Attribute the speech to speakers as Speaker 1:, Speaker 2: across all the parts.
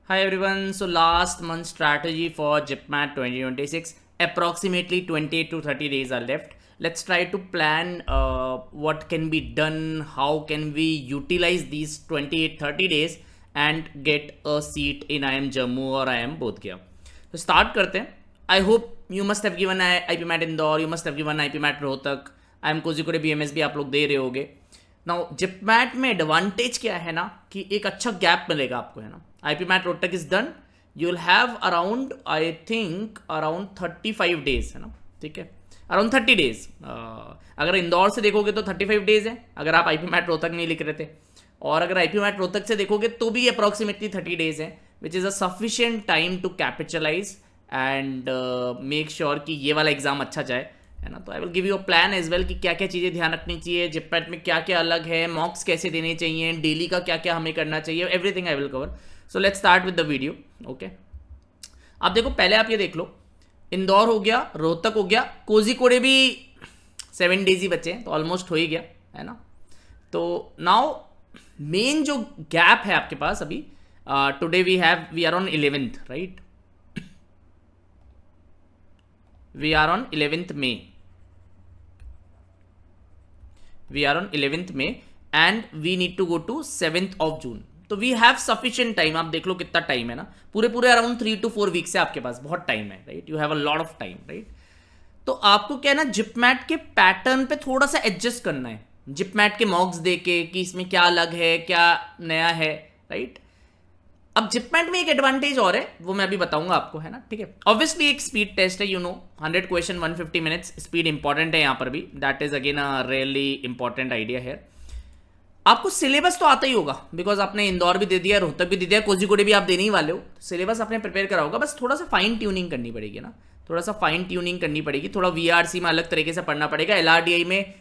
Speaker 1: Hi everyone. So last month's strategy for GIPMAT 2026, approximately 28 to 30 days are left. Let's try to plan what can be done, how can we utilize these 28-30 days and get a seat in IIM Jammu or IIM Bodh Gaya. तो start करते हैं. I hope you must have given I P MAT Indore, you must have given I P MAT Rohtak, IIM Kozhikode BMS भी आप लोग दे रहे होगे. Now जिपमैट में advantage क्या है ना कि एक अच्छा गैप मिलेगा आपको, है ना. I P MAT Rohtak is done, you will have around I think around 35 days, है ना. ठीक है, अराउंड 30 डेज. अगर इंदौर से देखोगे तो 35 डेज है अगर आप आई पी मैट रोहतक नहीं लिख रहे थे, और अगर आई पी मैट रोहतक से देखोगे तो भी अप्रॉक्सीमेटली 30 डेज है, which is a sufficient time to capitalise and make sure कि ये वाला एग्जाम अच्छा जाए, है ना. तो I will give you a plan as well कि क्या क्या चीज़ें ध्यान रखनी चाहिए, जिपमैट में क्या क्या अलग है, मॉक्स कैसे देने चाहिए, डेली का क्या क्या हमें करना चाहिए, everything I will cover. So let's start with the video. Okay, आप देखो, पहले आप ये देख लो, इंदौर हो गया, रोहतक हो गया, कोझिकोड भी 7 डेज ही बचे हैं, तो ऑलमोस्ट हो ही गया, है ना. तो नाउ मेन जो गैप है आपके पास अभी, today we are on 11th, right. We are on 11th May. We are on 11th May and we need to go to 7th of June. तो वी हैव सफिशिएंट टाइम. आप देख लो कितना time है ना, पूरे अराउंड 3 to 4 वीक्स है आपके पास, बहुत टाइम है, right. You have a lot of time, right. तो आपको क्या है ना, जिपमैट के पैटर्न पे थोड़ा सा एडजस्ट करना है, जिपमैट के मॉक्स देके कि इसमें क्या अलग है, क्या नया है, राइट. अब जिपमैट में एक एडवांटेज और है, वो मैं अभी बताऊंगा आपको, है ना. ठीक है, ऑब्वियसली एक स्पीड टेस्ट है, 100 क्वेश्चन 150 मिनट्स, स्पीड इंपॉर्टेंट है यहाँ पर भी. That is again a really important idea है. आपको सिलेबस तो आता ही होगा, बिकॉज आपने इंदौर भी दे दिया, रोहतक भी दे दिया, कोझिकोड भी आप देने ही वाले हो. सिलेबस आपने प्रिपेयर करा होगा, बस थोड़ा सा फाइन ट्यूनिंग करनी पड़ेगी ना, थोड़ा सा फाइन ट्यूनिंग करनी पड़ेगी, थोड़ा VRC में अलग तरीके से पढ़ना पड़ेगा, LRDI में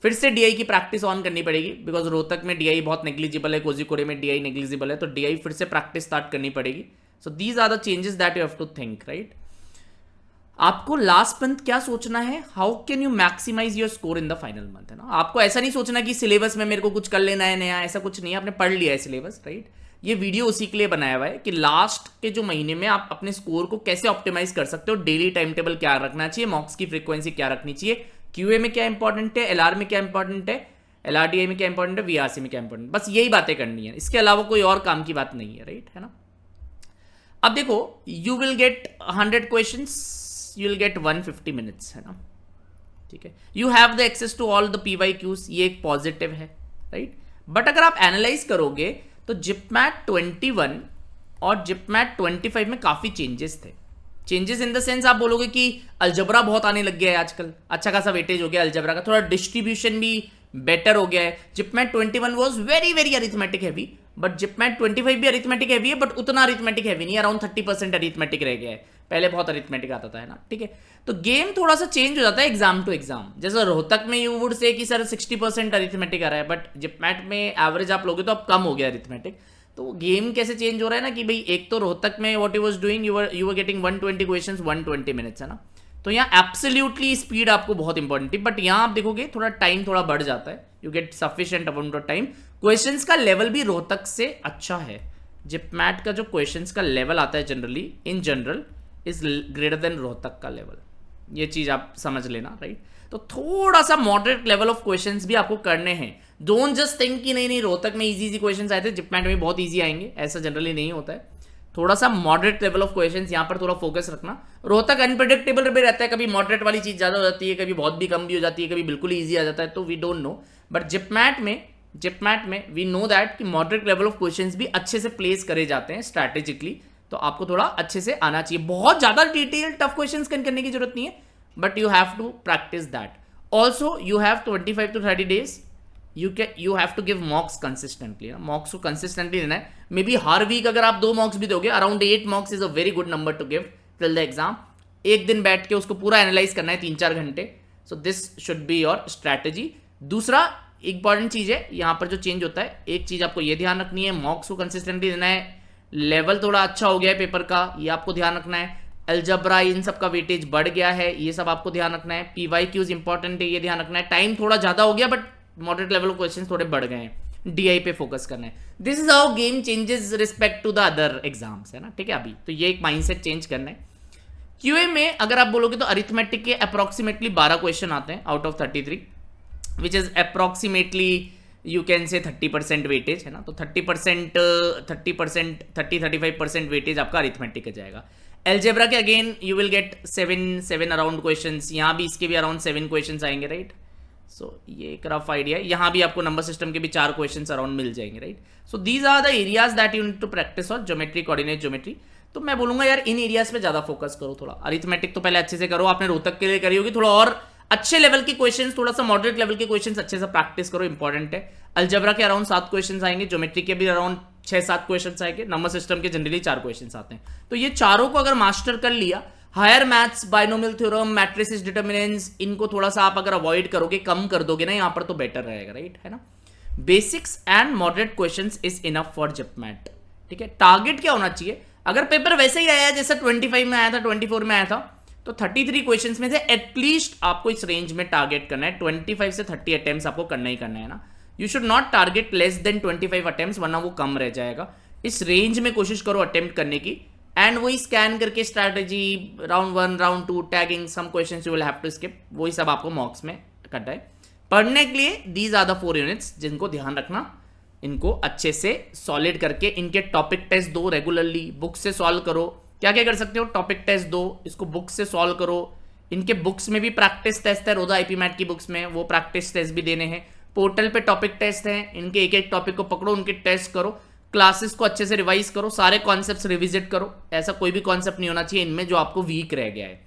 Speaker 1: फिर से DI की प्रैक्टिस ऑन करनी पड़ेगी, बिकॉज रोहतक में DI बहुत नेग्लिजिबल है, कोझिकोड में DI नेग्लिजिबल है, तो DI फिर से प्रैक्टिस स्टार्ट करनी पड़ेगी. So these are the changes that you have to think, right. आपको लास्ट मंथ क्या सोचना है, how can you maximise your score in the final month, है ना. आपको ऐसा नहीं सोचना कि सिलेबस में मेरे को कुछ कर लेना है नया, ऐसा कुछ नहीं है, आपने पढ़ लिया है सिलेबस, राइट. ये वीडियो उसी के लिए बनाया हुआ है कि लास्ट के जो महीने में आप अपने स्कोर को कैसे ऑप्टिमाइज कर सकते हो, डेली टाइम टेबल क्या रखना चाहिए, मॉक्स की फ्रीक्वेंसी क्या रखनी चाहिए, QA में क्या इंपॉर्टेंट है, LR में क्या इंपॉर्टेंट है, LRDI में क्या इंपॉर्टेंट है, VRC में क्या इंपॉर्टेंट, बस यही बातें करनी है, इसके अलावा कोई और काम की बात नहीं है, राइट, है ना. अब देखो, you will get 100 questions, you will get 150 minutes, है ना. ठीक है, you have the access to all the PYQs, ये एक पॉजिटिव है, राइट. बट अगर आप एनालाइज करोगे तो जिपमैट 21 और जिपमैट 25 में काफी चेंजेस थे. चेंजेस इन द सेंस आप बोलोगे कि अलजबरा बहुत आने लग गया है आजकल, अच्छा खासा वेटेज हो गया अलजबरा का, थोड़ा डिस्ट्रीब्यूशन भी बेटर हो गया है. JIPMAT 21 was very very arithmetic heavy, but JIPMAT 25 भी अरिथमेटिक हैवी है, बट उतना अरिथमेटिक हैवी नहीं, अराउंड 30% अरिथमेटिक रह गया है. पहले बहुत अरिथमेटिक आता था, है ना. ठीक है, तो गेम थोड़ा सा चेंज हो जाता है एग्जाम टू एग्जाम. जैसे रोहतक में यू वुड से कि सर 60% अरिथमेटिक आ रहा है, बट जिपमैट में एवरेज आप लोगे तो अब कम हो गया अरिथमेटिक. तो गेम कैसे चेंज हो रहा है ना कि भाई, एक तो रोहतक में what you was doing, you were getting 120 questions 120 minutes, है ना. तो यहाँ एब्सोल्युटली स्पीड आपको बहुत इंपॉर्टेंट थी, बट यहाँ आप देखोगे थोड़ा टाइम थोड़ा बढ़ जाता है, you get sufficient amount of time. Questions का लेवल भी रोहतक से अच्छा है. जिपमैट का जो क्वेश्चंस का लेवल आता है generally, in general is greater than Rohtak का लेवल. ये चीज आप समझ लेना, राइट. तो थोड़ा सा मॉडरेट लेवल ऑफ क्वेश्चंस भी आपको करने हैं. डोंट जस्ट थिंक कि नहीं रोहतक में इजी क्वेश्चंस आए थे, जिपमैट में बहुत इजी आएंगे, ऐसा जनरली नहीं होता है. थोड़ा सा मॉडरेट लेवल ऑफ क्वेश्चंस यहाँ पर थोड़ा फोकस रखना. रोहतक अनप्रेडिक्टेबल भी रहता है, कभी मॉडरेट वाली चीज ज्यादा हो जाती है, कभी बहुत भी कम भी हो जाती है, कभी बिल्कुल ईजी आ जाता है, तो वी डोंट नो. बट जिपमैट में वी नो दैट कि मॉडरेट लेवल ऑफ क्वेश्चंस भी अच्छे से प्लेस करे जाते हैं स्ट्रैटेजिकली, तो आपको थोड़ा अच्छे से आना चाहिए. बहुत ज्यादा डिटेल टफ क्वेश्चंस करने की जरूरत नहीं है, but you have to practise that. Also you have 25 to 30 days, you have to give mocks consistently. मॉक्स को कंसिस्टेंटली देना है. मे बी हर वीक अगर आप 2 मॉक्स भी दोगे, around 8 मॉक्स is a very good number two give till the exam. एक दिन बैठ के उसको पूरा एनालाइज करना है 3-4 घंटे. So this should be your strategy. दूसरा इंपॉर्टेंट चीज है यहाँ पर जो चेंज होता है, एक चीज आपको ये ध्यान रखनी है, मॉक्स को कंसिस्टेंटली देना है. लेवल थोड़ा अच्छा हो गया है पेपर का, ये आपको ध्यान रखना है. अलजबरा इन सब का वेटेज बढ़ गया है, ये सब आपको ध्यान रखना है. PYQs इंपॉर्टेंट है, ये ध्यान रखना है. टाइम थोड़ा ज्यादा हो गया, but moderate level of questions थोड़े बढ़ गए हैं. DI पे फोकस करना है। This is how game changes respect to the other exams, है ना, ठीक है। अभी तो ये एक माइंडसेट चेंज करना है। QA में अगर आप बोलोगे तो अरिथमेटिक के अप्रोक्सीमेटली 12 क्वेश्चन आते हैं out of 33, which is approximately you can say 30% weightage, है ना। तो 30-35% वेटेज आपका अरिथमेटिक का जाएगा। एल्जेब्रा के again you will gate 7 around questions, यहाँ भी इसके भी अराउंड 7 क्वेश्चंस आएंगे, राइट। सो ये एक रफ आइडिया है। यहाँ भी आपको नंबर सिस्टम के भी 4 क्वेश्चंस अराउंड मिल जाएंगे, right. So these are the areas that you need to practise on, geometry, coordinate geometry. तो मैं बोलूंगा यार इन एरियाज पे ज्यादा फोकस करो थोड़ा। अरिथमेटिक तो पहले अच्छे से करो, आपने रोहतक के लिए करी होगी, थोड़ा और अच्छे लेवल के क्वेश्चंस, थोड़ा सा मॉडरेट लेवल के क्वेश्चंस अच्छे से प्रैक्टिस करो, इंपॉर्टेंट है। अलजबरा के अराउंड 7 क्वेश्चंस आएंगे, ज्योमेट्री के भी अराउंड 6-7 क्वेश्चंस आएंगे, नंबर सिस्टम के जनरली 4 क्वेश्चंस आते हैं। तो ये चारों को अगर मास्टर कर लिया, higher maths, binomial theorem, matrices, determinants, इनको थोड़ा सा आप अगर अवॉइड करोगे, कम कर दोगे ना यहाँ पर, तो बेटर रहेगा, राइट, है ना। Basics and moderate questions is enough for JIPMAT, ठीक है। टारगेट क्या होना चाहिए, अगर पेपर वैसे ही आया जैसा 25 में आया था, 24 में आया था, तो 33 क्वेश्चंस में से एटलीस्ट आपको इस रेंज में टारगेट करना है। 25 से 30 अटेम्प्ट्स आपको करना ही करना है ना। You should not target less than 25 attempts, वरना वो कम रह जाएगा। इस रेंज में कोशिश करो अटेम्प्ट करने की, एंड वही स्कैन करके strategy, round 1, round 2, tagging, some questions you will have to skip, वही सब आपको मॉक्स में करना है। पढ़ने के लिए दीज आर द 4 यूनिट्स जिनको ध्यान रखना, इनको अच्छे से सॉलिड करके इनके टॉपिक टेस्ट दो रेगुलरली, बुक से सॉल्व करो। क्या क्या कर सकते हो, टॉपिक टेस्ट दो, इसको बुक से सॉल्व करो। इनके बुक्स में भी प्रैक्टिस टेस्ट है, रोजा आईपी मैट की बुक्स में वो प्रैक्टिस टेस्ट भी देने हैं। पोर्टल पे टॉपिक टेस्ट हैं, इनके एक एक टॉपिक को पकड़ो, उनके टेस्ट करो, क्लासेस को अच्छे से रिवाइज करो, सारे कॉन्सेप्ट्स रिविजिट करो। ऐसा कोई भी कॉन्सेप्ट नहीं होना चाहिए इनमें जो आपको वीक रह गया है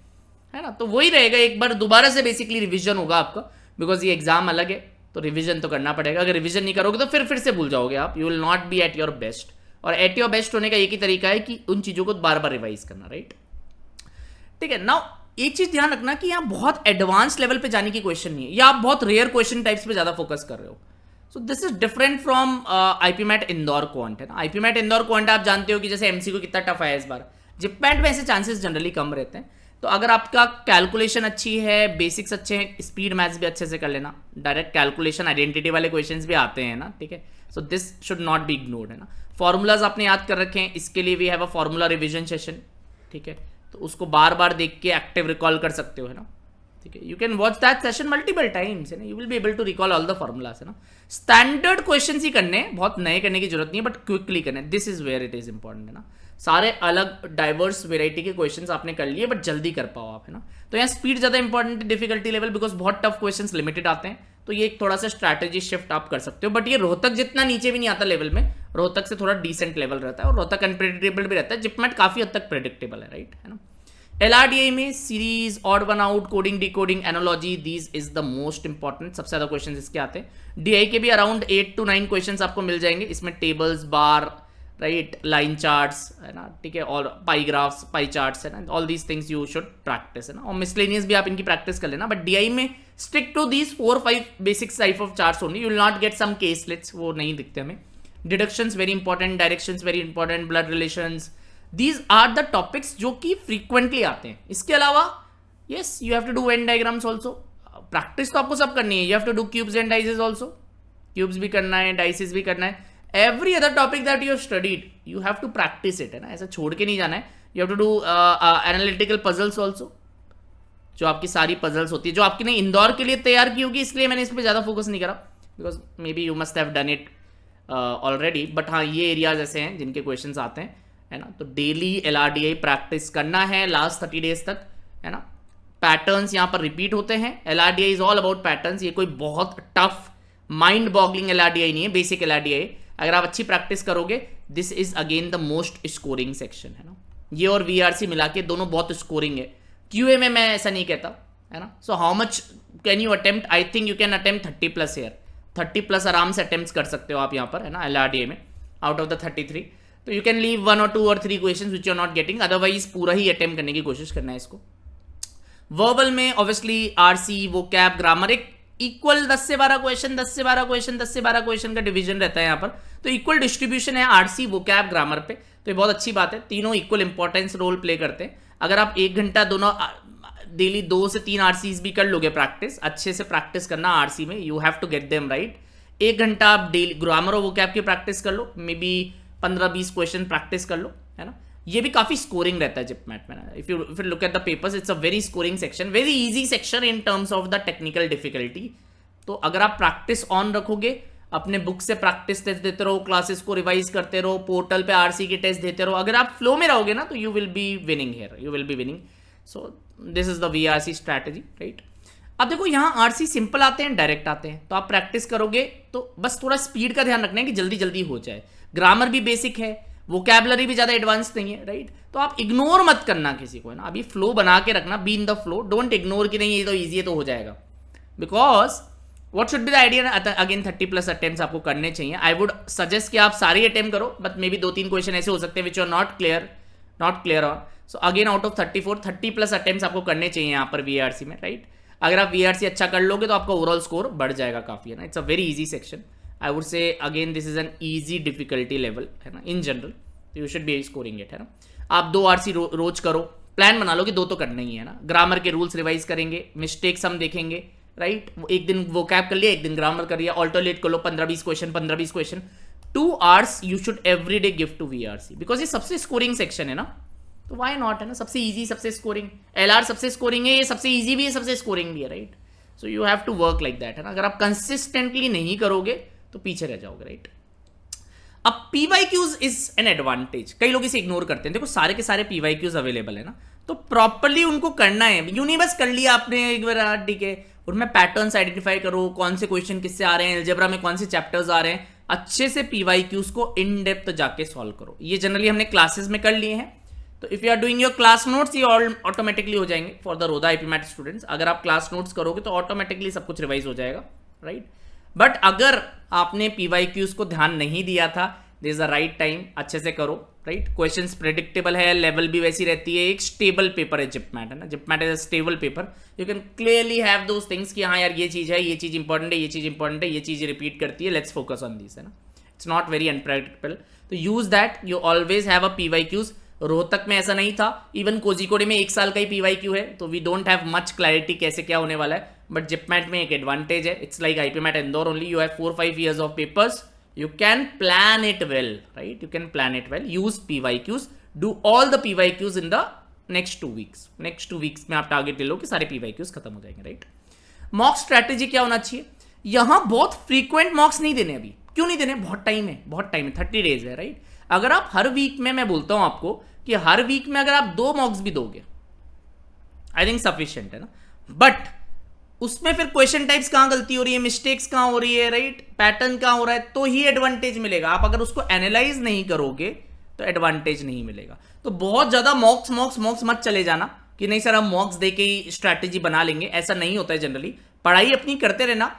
Speaker 1: ना। तो वही रहेगा, एक बार दोबारा से बेसिकली रिविजन होगा आपका, बिकॉज ये एग्जाम अलग है, तो रिविजन तो करना पड़ेगा। अगर रिविजन नहीं करोगे तो फिर से भूल जाओगे आप, you will not be at your best. और एट योर बेस्ट होने का एक ही तरीका है कि उन चीजों को बार बार रिवाइज करना, राइट, ठीक है। नाउ एक चीज ध्यान रखना कि यहाँ बहुत एडवांस लेवल पे जाने की क्वेश्चन नहीं है, या आप बहुत रेयर क्वेश्चन टाइप्स पे ज्यादा फोकस कर रहे हो। So this is different from IPMAT Indore quant, है ना। आईपीमैट इंदौर क्वांट आप जानते हो कि जैसे एमसीक्यू कितना टफ है इस बार, जिपमैट में ऐसे चांसेस जनरली कम रहते हैं। तो अगर आपका कैलकुलेशन अच्छी है, बेसिक्स अच्छे हैं, स्पीड मैथ्स भी अच्छे से कर लेना, डायरेक्ट कैलकुलेशन आइडेंटिटी वाले क्वेश्चंस भी आते हैं ना, ठीक है। So this should not be ignored, है ना। फॉर्मूलाज आपने याद कर रखे हैं, इसके लिए we have a formula revision session, ठीक है। तो उसको बार बार देख के एक्टिव रिकॉल कर सकते हो, है ना, ठीक है। You can watch that session multiple times, है ना, you will be able to recall all the formulas, है ना। स्टैंडर्ड क्वेश्चंस ही करने, बहुत नए करने की जरूरत नहीं है, बट क्विकली करने, this is where it is important, है ना। सारे अलग डाइवर्स वेराइटी के क्वेश्चंस आपने कर लिए, बट जल्दी कर पाओ आप, है ना। तो यहाँ स्पीड ज्यादा इंपॉर्टेंट है, डिफिकल्टी लेवल, बिकॉज बहुत टफ क्वेश्चंस लिमिटेड आते हैं, तो ये एक थोड़ा सा स्ट्रैटेजी शिफ्ट आप कर सकते हो। बट ये रोहतक जितना नीचे भी नहीं आता लेवल में, रोहतक से थोड़ा डिसेंट लेवल रहता है, और रोहतक अनप्रेडिक्टेबल भी रहता है, जिपमैट काफी हद तक प्रेडिक्टेबल है, राइट, है ना। LRDI में series, odd one out, coding, decoding, analogy, these is the most important, सबसे ज्यादा क्वेश्चंस इसके आते हैं। DI के भी अराउंड 8 to 9 क्वेश्चंस आपको मिल जाएंगे, इसमें टेबल्स, बार, राइट, लाइन चार्ट्स, है ना, ठीक है, और पाई ग्राफ्स, पाई चार्ट्स, है ना, all these things you should practice, है ना। और मिसलेनियस भी आप इनकी प्रैक्टिस कर लेना, बट DI में stick to these 4-5 basic type of charts only, you will not get some caselets, वो नहीं दिखते हमें। Deductions very important, directions very important, blood relations, these are the topics जो कि फ्रीक्वेंटली आते हैं। इसके अलावा yes, you have to do Venn diagrams also, practice तो आपको सब करनी है। You have to do cubes and dices also, cubes भी करना है, डाइसेस भी करना है। Every other topic that you have studied you have to practise it, है ना, ऐसा छोड़ के नहीं जाना है। You have to do analytical puzzles also, जो आपकी सारी पजल्स होती है, जो आपकी ने इंदौर के लिए तैयार की होगी, इसलिए मैंने इस पर ज़्यादा फोकस नहीं करा, because may be you must have done it already. But हाँ, ये एरियाज ऐसे हैं जिनके क्वेश्चंस आते हैं, है ना। तो डेली LRDI प्रैक्टिस करना है लास्ट 30 डेज तक, है ना। पैटर्न्स यहाँ पर रिपीट होते हैं, LRDI is all about patterns. ये कोई बहुत टफ माइंड बॉगलिंग LRDI नहीं है, बेसिक LRDI। अगर आप अच्छी प्रैक्टिस करोगे, this is again the most scoring section, है ना। ये और VRC मिला के दोनों बहुत स्कोरिंग है। QA में मैं ऐसा नहीं कहता, है ना। So how much can you attempt, I think you can attempt 30+ here, 30+ आराम से अटेम्प्ट कर सकते हो आप यहाँ पर, है ना, LRDI में, आउट ऑफ द 33। तो you can leave 1 or 2 or 3 questions which you are not getting, otherwise पूरा ही अटेम्प्ट करने की कोशिश करना है इसको। वर्बल में ऑब्वियसली RC, वोकैब, ग्रामर, एक इक्वल 10 से 12 क्वेश्चन, 10 से 12 क्वेश्चन, 10 से 12 क्वेश्चन का डिवीजन रहता है यहाँ पर। तो इक्वल डिस्ट्रीब्यूशन है RC, वोकैब, ग्रामर पे, तो ये बहुत अच्छी बात है। तीनों इक्वल इंपॉर्टेंस रोल प्ले करते हैं। अगर आप 1 घंटा दोनों डेली 2 से 3 RCs भी कर लोगे प्रैक्टिस, अच्छे से प्रैक्टिस करना RC में, you have to get them right. 1 घंटा आप डेली ग्रामर और वोकैब की प्रैक्टिस कर लो, मे बी 15-20 क्वेश्चन प्रैक्टिस कर लो, है ना। ये भी काफी स्कोरिंग रहता है जिपमैट में। If you look at the papers, it's a very scoring section, very easy section in terms of the technical difficulty. तो अगर आप प्रैक्टिस ऑन रखोगे, अपने बुक से प्रैक्टिस टेस्ट देते रहो, क्लासेस को रिवाइज करते रहो, पोर्टल पे आरसी की टेस्ट देते रहो, अगर आप फ्लो में रहोगे ना तो you will be winning here, you will be winning. So this is the VRC strategy, right. अब देखो यहाँ आरसी सिंपल आते हैं, डायरेक्ट आते हैं, तो आप प्रैक्टिस करोगे तो बस थोड़ा स्पीड का ध्यान रखना है कि जल्दी जल्दी हो जाए। ग्रामर भी बेसिक है, वोकैबुलरी भी ज्यादा एडवांस नहीं है, राइट। तो आप इग्नोर मत करना किसी को, है ना। अभी फ्लो बना के रखना, be in the flow, don't ignore कि नहीं ये तो ईजी है तो हो जाएगा। Because what should be the idea, again 30+ attempts आपको करने चाहिए। आई वुड सजेस्ट कि आप सारी अटेम्प्ट करो, बट मे बी 2-3 क्वेश्चन ऐसे हो सकते हैं which are not clear on. So again out of 34, 30+ attempts आपको करने चाहिए यहाँ पर वीआरसी में, राइट। अगर आप वीआरसी अच्छा कर लोगे तो आपका ओवरऑल स्कोर बढ़ जाएगा काफी, है ना। It's a very easy section, I would say again this is an easy difficulty level, है ना, इन जनरल। तो you should be scoring it, है ना। आप 2 आरसी रोज करो, प्लान बना लो कि 2 तो करना ही है ना। ग्रामर के रूल्स रिवाइज करेंगे, मिस्टेक्स हम देखेंगे, राइट। एक दिन वोकैब कर लिया, एक दिन ग्रामर कर लिया, ऑल्टरनेट कर लो, 15-20 question. 2 hours you should every day give to VRC, because ये सबसे स्कोरिंग सेक्शन है ना, तो वाई नॉट, है ना। सबसे इजी, सबसे स्कोरिंग, एलआर सबसे स्कोरिंग है, ये सबसे इजी भी है, सबसे स्कोरिंग भी है, right. So you have to work like that, है ना। अगर आप कंसिस्टेंटली नहीं करोगे तो पीछे रह जाओगे, राइट। अब पीवाईक्यूज इज एन एडवांटेज, कई लोग इसे इग्नोर करते हैं। देखो सारे के सारे पीवाईक्यूज अवेलेबल है ना, तो प्रॉपरली उनको करना है। यू नहीं बस कर लिया आपने एक बार, ठीक है, उनमें पैटर्न्स आइडेंटिफाई करो, कौन से क्वेश्चन किससे आ रहे हैं, अलजेब्रा में कौन से चैप्टर्स आ रहे हैं, अच्छे से पीवाईक्यूज को इन डेप्थ जाके सॉल्व करो। ये जनरली हमने क्लासेस में कर लिए हैं, तो if you are doing your class notes ये ऑटोमेटिकली हो जाएंगे for the Rodha IPMAT students. अगर आप क्लास नोट्स करोगे तो ऑटोमेटिकली सब कुछ रिवाइज हो जाएगा, राइट। बट अगर आपने पीवाईक्यूज को ध्यान नहीं दिया था, this is the right time, अच्छे से करो, राइट। क्वेश्चंस प्रेडिक्टेबल है, लेवल भी वैसी रहती है, एक स्टेबल पेपर है जिपमैट, है ना। JIPMAT is a stable paper, you can clearly have those things कि हाँ यार ये चीज है, ये चीज इंपॉर्टेंट है, ये चीज इंपॉर्टेंट है, ये चीज रिपीट करती है, लेट्स फोकस ऑन दिस, है ना। इट्स नॉट वेरी अनप्रेडिक्टेबल, तो use that, you always have a PYQs. Rohtak में ऐसा नहीं था, इवन कोझिकोड में 1 साल का ही पीवाईक्यू है, तो we don't have much clarity कैसे क्या होने वाला है। बट जिपमैट में एक एडवांटेज है, it's like IPMAT Indore only, you have 4-5 years of papers, you can plan it well, right? You can plan it well, use PYQs, do all the PYQs in the next 2 weeks. Next 2 weeks में आप target ले लो कि सारे PYQs खत्म हो जाएंगे, right. Mock strategy क्या होना चाहिए, यहां बहुत फ्रीक्वेंट मॉक्स नहीं देने। अभी क्यों नहीं देने, बहुत टाइम है, 30 days है, राइट। अगर आप हर वीक में, मैं बोलता हूं आपको कि हर वीक में अगर आप 2 मॉक्स भी दोगे, आई थिंक सफिशिएंट है ना। बट उसमें फिर क्वेश्चन टाइप्स कहां गलती हो रही है, मिस्टेक्स कहां हो रही है, राइट, पैटर्न कहां हो रहा है, तो ही एडवांटेज मिलेगा। आप अगर उसको एनालाइज नहीं करोगे तो एडवांटेज नहीं मिलेगा। तो बहुत ज्यादा मॉक्स मत चले जाना कि नहीं सर हम मॉक्स देके ही स्ट्रैटेजी बना लेंगे, ऐसा नहीं होता है जनरली। पढ़ाई अपनी करते रहना,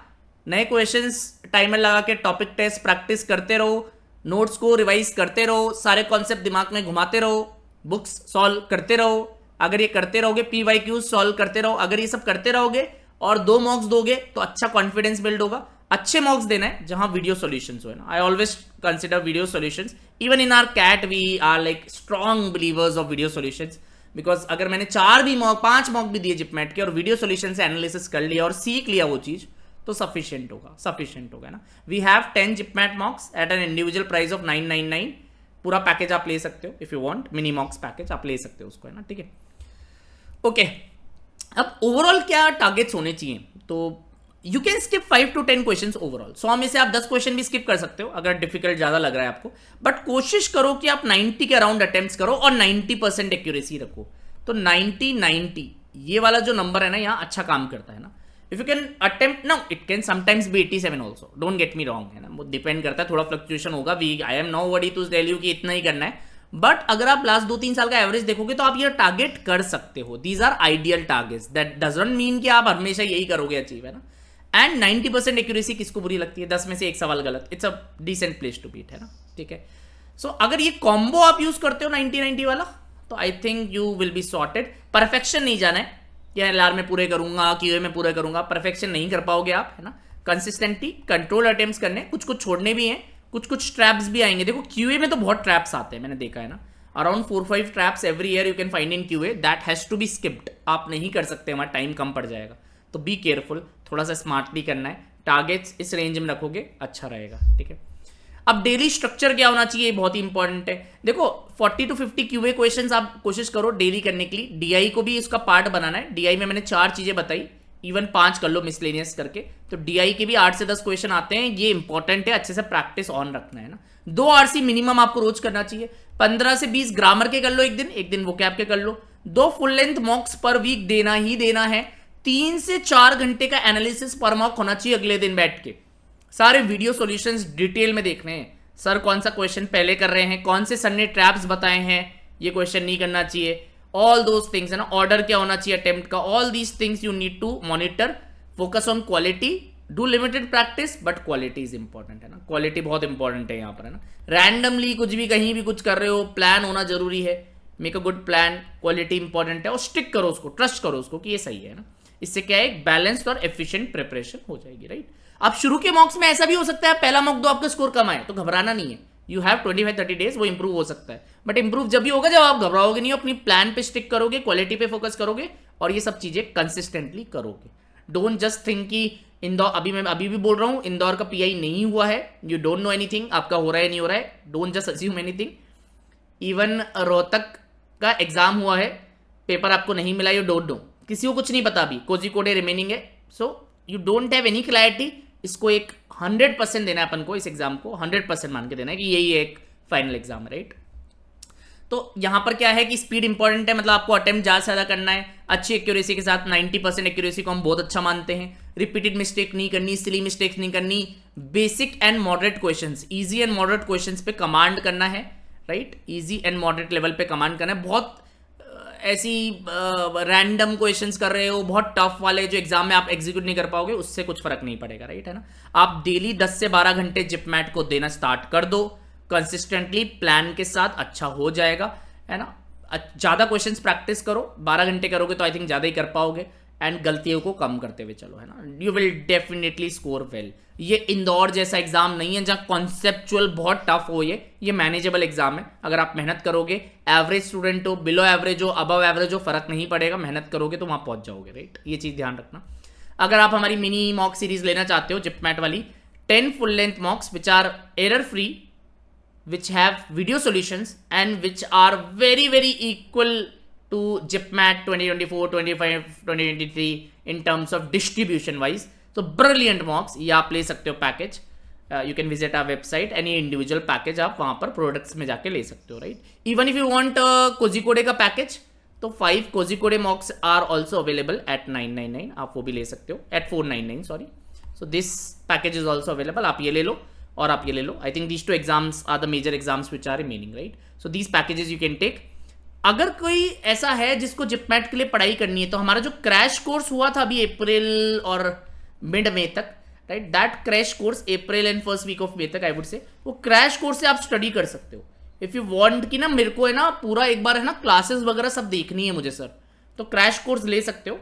Speaker 1: नए क्वेश्चंस टाइमर लगा के टॉपिक टेस्ट प्रैक्टिस करते रहो, नोट्स को रिवाइज करते रहो, सारे कॉन्सेप्ट दिमाग में घुमाते रहो, बुक्स सॉल्व करते रहो। अगर ये करते रहोगे, पीवाईक्यूज सॉल्व करते रहो, अगर ये सब करते रहोगे और 2 मॉक्स दोगे तो अच्छा कॉन्फिडेंस बिल्ड होगा। अच्छे मॉक्स देना है जहां वीडियो सॉल्यूशंस हो, ना। I always consider video solutions, even in our CAT we are like strong believers of video solutions, because अगर मैंने 5 मॉक भी दिए जिपमैट के और वीडियो सॉल्यूशन से एनालिसिस कर लिया और सीख लिया वो चीज, तो सफिशिएंट होगा ना। We have 10 JIPMAT mocks at an individual price of 999। पूरा पैकेज आप ले सकते हो, if you want mini mocks package आप ले सकते हो उसको, है ना, ठीक है। ओके, अब ओवरऑल क्या टारगेट्स होने चाहिए, तो you can skip 5 to 10 questions overall. 100 में से आप 10 क्वेश्चन भी स्किप कर सकते हो अगर डिफिकल्ट ज्यादा लग रहा है आपको, बट कोशिश करो कि आप 90 के अराउंड अटेम्प्ट्स करो और 90% एक्यूरेसी रखो। तो 90 ये वाला जो नंबर है ना, यहाँ अच्छा काम करता है ना। If you can attempt, no it can sometimes be 87 also, don't get me wrong, है ना। वो डिपेंड करता है, थोड़ा फ्लक्चुएशन होगा, I am nobody to tell you कि इतना ही करना है, बट अगर आप लास्ट 2-3 साल का एवरेज देखोगे तो आप ये टारगेट कर सकते हो। These are ideal targets, that doesn't mean कि आप हमेशा यही करोगे अचीव, है ना। एंड 90% एक्यूरेसी किसको बुरी लगती है, 10 में से 1 सवाल गलत, it's a decent place to beat, है ना, ठीक है। सो अगर ये कॉम्बो आप यूज करते हो 90-90 वाला, तो आई think you will be sorted. Perfection नहीं जाना है कि एलआर में पूरे करूंगा, क्यूए में पूरे करूंगा, परफेक्शन नहीं कर पाओगे आप, है ना। कंसिस्टेंटली कंट्रोल अटेम्प्ट्स करने, कुछ छोड़ने भी हैं, कुछ ट्रैप्स भी आएंगे। देखो क्यूए में तो बहुत ट्रैप्स आते हैं, मैंने देखा है ना, around 4-5 traps every year you can find in QA, that has to be skipped. आप नहीं कर सकते, हमारा टाइम कम पड़ जाएगा, तो बी केयरफुल, थोड़ा सा स्मार्टली करना है, टारगेट्स इस रेंज में रखोगे अच्छा रहेगा, ठीक है। अब डेली स्ट्रक्चर क्या होना चाहिए, बहुत ही इंपॉर्टेंट है। देखो 40 to 50 क्यूए क्वेश्चंस आप कोशिश करो डेली करने के लिए। डीआई को भी इसका पार्ट बनाना है। डीआई में मैंने 4 चीजें बताई, इवन 5 कर लो मिसलेनियस करके, तो डीआई के भी 8 से 10 क्वेश्चन आते हैं। ये इंपॉर्टेंट है, अच्छे से प्रैक्टिस ऑन रखना है ना। 2 आरसी मिनिमम आपको रोज करना चाहिए। 15 से 20 ग्रामर के कर लो एक दिन वोकैब के कर लो। 2 फुल लेंथ मॉक्स पर वीक देना ही देना है। 3 से 4 घंटे का एनालिसिस पर मॉक होना चाहिए अगले दिन बैठ के। सारे वीडियो सॉल्यूशंस डिटेल में देखने हैं, सर कौन सा क्वेश्चन पहले कर रहे हैं, कौन से सर ने ट्रैप्स बताए हैं, ये क्वेश्चन नहीं करना चाहिए, ऑल दोज थिंग्स है ना। ऑर्डर क्या होना चाहिए अटेम्प्ट का, all these things you need to monitor. Focus on quality, do limited practice but quality is important है ना। क्वालिटी बहुत इंपॉर्टेंट है यहाँ पर है ना। रैंडमली कुछ भी कहीं भी कुछ कर रहे हो, प्लान होना जरूरी है। Make a good plan, quality important है और स्टिक करो उसको, ट्रस्ट करो उसको कि ये सही है ना। इससे क्या है, एक बैलेंस्ड और एफिशिएंट प्रिपरेशन हो जाएगी, राइट। अब शुरू के मॉक्स में ऐसा भी हो सकता है पहला मॉक दो आपका स्कोर कम आए, तो घबराना नहीं है। यू हैव 25-30 डेज, वो इंप्रूव हो सकता है। बट इंप्रूव जब भी होगा जब आप घबराओगे नहीं, अपनी प्लान पे स्टिक करोगे, क्वालिटी पे फोकस करोगे और ये सब चीजें कंसिस्टेंटली करोगे। डोंट जस्ट थिंक कि इंदौर, मैं अभी भी बोल रहा हूं, इंदौर का पीआई नहीं हुआ है, यू डोंट नो एनीथिंग, आपका हो रहा है नहीं हो रहा है, don't just assume anything. Even Rohtak का एग्जाम हुआ है, पेपर आपको नहीं मिला, यू डोंट नो, किसी को कुछ नहीं पता अभी, कोझिकोडे रिमेनिंग है। So you don't have any clarity. इसको एक 100% देना है अपन को, इस एग्जाम को 100% मान के देना है कि यही एक फाइनल एग्जाम है, राइट। तो यहां पर क्या है कि स्पीड इंपॉर्टेंट है, मतलब आपको अटेम्प्ट ज्यादा से ज्यादा करना है अच्छी एक्यूरेसी के साथ। 90% एक्यूरेसी को हम बहुत अच्छा मानते हैं। रिपीटेड मिस्टेक नहीं करनी, सिली मिस्टेक्स नहीं करनी। Basic and moderate questions, easy and moderate questions पे कमांड करना है, right. Easy and moderate level पे कमांड करना है। बहुत ऐसी रैंडम क्वेश्चंस कर रहे हो, बहुत टफ वाले जो एग्जाम में आप एग्जीक्यूट नहीं कर पाओगे, उससे कुछ फर्क नहीं पड़ेगा, राइट है ना। आप डेली 10 से 12 घंटे जिपमैट को देना स्टार्ट कर दो कंसिस्टेंटली, प्लान के साथ, अच्छा हो जाएगा, है ना। ज्यादा क्वेश्चंस प्रैक्टिस करो, 12 घंटे करोगे तो आई थिंक ज्यादा ही कर पाओगे, एंड गलतियों को कम करते हुए चलो, है ना। You will definitely score well. ये इंदौर जैसा एग्जाम नहीं है जहां कॉन्सेप्चुअल बहुत टफ हो, ये मैनेजेबल एग्जाम है। अगर आप मेहनत करोगे, एवरेज स्टूडेंट हो, बिलो एवरेज हो, अबव एवरेज हो, फर्क नहीं पड़ेगा, मेहनत करोगे तो वहां पहुंच जाओगे, राइट। ये चीज ध्यान रखना। अगर आप हमारी मिनी मॉक सीरीज लेना चाहते हो जिपमैट वाली, 10 full length mocks which are error free, which have video solutions and which are very equal to JIPMAT 2024, 25, 2023 in terms of distribution wise. So brilliant mocks, ये आप ले सकते हो package. you can visit our website, any individual package आप वहाँ पर products में जाके ले सकते हो, right. Even if you want Kozhikode का पैकेज, तो 5 Kozhikode mocks are also available at 999, आप वो भी ले सकते हो, at 499 sorry. So this package is also available, आप ये ले लो और आप ये ले लो। I think these 2 exams are the major exams which are remaining, right. So these packages you can take. अगर कोई ऐसा है जिसको जिपमैट के लिए पढ़ाई करनी है, तो हमारा जो क्रैश कोर्स हुआ था अभी अप्रैल और मिड मई तक, right, that crash course April end first week of May तक आई वुड से, वो क्रैश कोर्स से आप स्टडी कर सकते हो। इफ यू वांट कि ना मेरे को है ना पूरा एक बार है ना क्लासेस वगैरह सब देखनी है मुझे सर, तो क्रैश कोर्स ले सकते हो।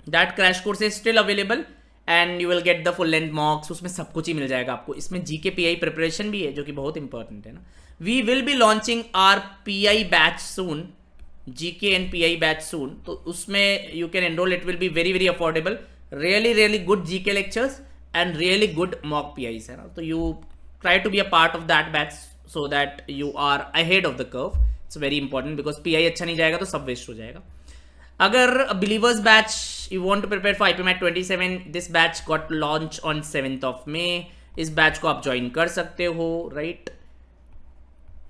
Speaker 1: That crash course is still available and you will get the full length मॉक्स, उसमें सब कुछ ही मिल जाएगा आपको। इसमें जीके पीआई प्रिपरेशन भी है जो कि बहुत इंपॉर्टेंट है ना। We will be launching our PI batch soon, GK and PI batch soon, तो उसमें you can enroll, it will be very affordable, really good GK lectures and really good mock PIs, है ना। तो you try to be a part of that batch so that you are ahead of the curve. It's very important because PI अच्छा नहीं जाएगा तो सब waste हो जाएगा। अगर believers batch you want to prepare for IPMAT 27, this batch got launched on 7th of May, इस batch को आप ज्वाइन कर सकते हो, राइट।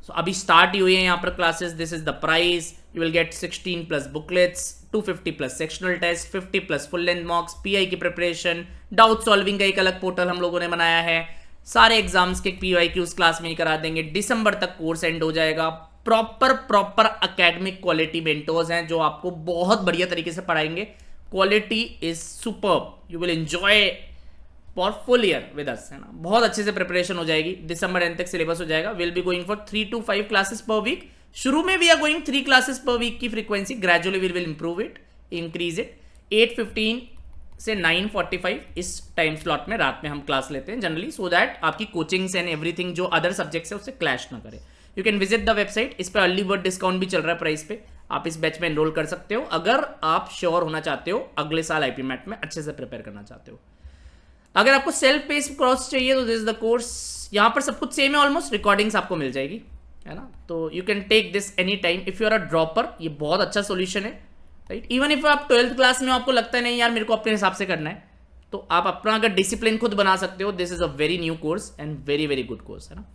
Speaker 1: सो अभी स्टार्ट ही हुई है यहाँ पर classes. This is the price, you will get 16 plus booklets, 250 plus sectional test, 50 plus full length mocks, PI की प्रिपरेशन, डाउट सॉल्विंग का एक अलग पोर्टल हम लोगों ने बनाया है, सारे एग्जाम्स के PYQs क्लास में ही करा देंगे। दिसंबर तक कोर्स एंड हो जाएगा। प्रॉपर अकेडमिक क्वालिटी मेंटोर्स हैं जो आपको बहुत बढ़िया तरीके से पढ़ाएंगे। Quality is superb, you will enjoy for full year with us, है ना। बहुत अच्छे से प्रिपरेशन हो जाएगी, दिसंबर एंड तक सिलेबस हो जाएगा। Will be going for 3 to 5 classes per week. शुरू में we are going 3 classes per week की frequency, gradually will improve it, increase it. 8:15 से 9:45 इस टाइम स्लॉट में रात में हम क्लास लेते हैं जनरली, सो दैट आपकी कोचिंग्स एंड एवरीथिंग जो अदर सब्जेक्ट्स है उससे क्लैश ना करे। You can visit the website, इस पर अर्ली बर्ड डिस्काउंट भी चल रहा है प्राइस पे, आप इस बैच में एनरोल कर सकते हो अगर आप श्योर होना चाहते हो अगले साल आईपीमैट में अच्छे से प्रिपेयर करना चाहते हो। अगर आपको सेल्फ पेस कोर्स चाहिए तो दिस इज द कोर्स। यहाँ पर सब कुछ सेम है ऑलमोस्ट, रिकॉर्डिंग्स आपको मिल जाएगी, है ना। तो you can take this any time if you are a dropper, ये बहुत अच्छा सोल्यूशन है, राइट। इवन इफ आप 12th क्लास में आपको लगता है नहीं यार मेरे को अपने हिसाब से करना है, तो आप अपना अगर डिसिप्लिन खुद बना सकते हो, this is a very new course and very very good course, है ना।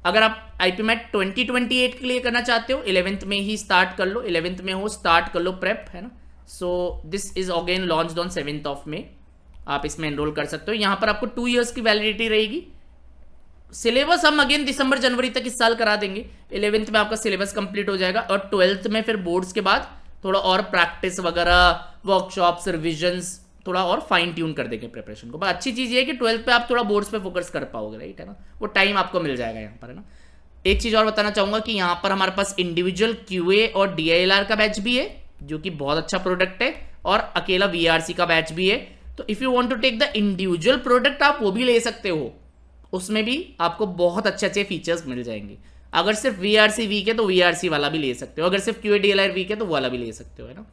Speaker 1: अगर आप IPMAT 2028 के लिए करना चाहते हो, 11th में ही स्टार्ट कर लो, 11th में हो स्टार्ट कर लो प्रेप, है ना। So this is again launched on 7th of May, आप इसमें एनरोल कर सकते हो। यहाँ पर आपको 2 years की वैलिडिटी रहेगी। सिलेबस हम अगेन दिसंबर जनवरी तक इस साल करा देंगे। 11th में आपका सिलेबस कंप्लीट हो जाएगा और 12th में फिर बोर्ड्स के बाद थोड़ा और प्रैक्टिस वगैरह, वर्कशॉप्स, रिविजन्स, थोड़ा और फाइन ट्यून कर देंगे प्रिपरेशन को। बट अच्छी चीज़ ये है कि 12th पे आप थोड़ा बोर्ड्स पे फोकस कर पाओगे, राइट, है ना। वो टाइम आपको मिल जाएगा यहाँ पर, है ना। एक चीज़ और बताना चाहूँगा कि यहाँ पर हमारे पास इंडिविजुअल QA और DILR का बैच भी है, जो कि बहुत अच्छा प्रोडक्ट है, और अकेला VRC का बैच भी है। तो if you want to take the individual product, आप वो भी ले सकते हो, उसमें भी आपको बहुत अच्छे अच्छे फीचर्स मिल जाएंगे। अगर सिर्फ VRC वीक है तो VRC वाला भी ले सकते हो, अगर सिर्फ QA DLR वीक है तो वो वाला भी ले सकते हो, है ना।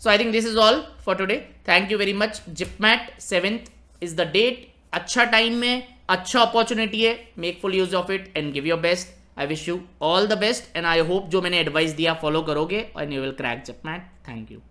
Speaker 1: So I think this is all for today. Thank you very much. JIPMAT 7th is the date. अच्छा टाइम में अच्छा अपॉर्चुनिटी है, make full use of it and give your best. I wish you all the best and I hope जो मैंने advice दिया follow करोगे and you will crack JIPMAT. Thank you.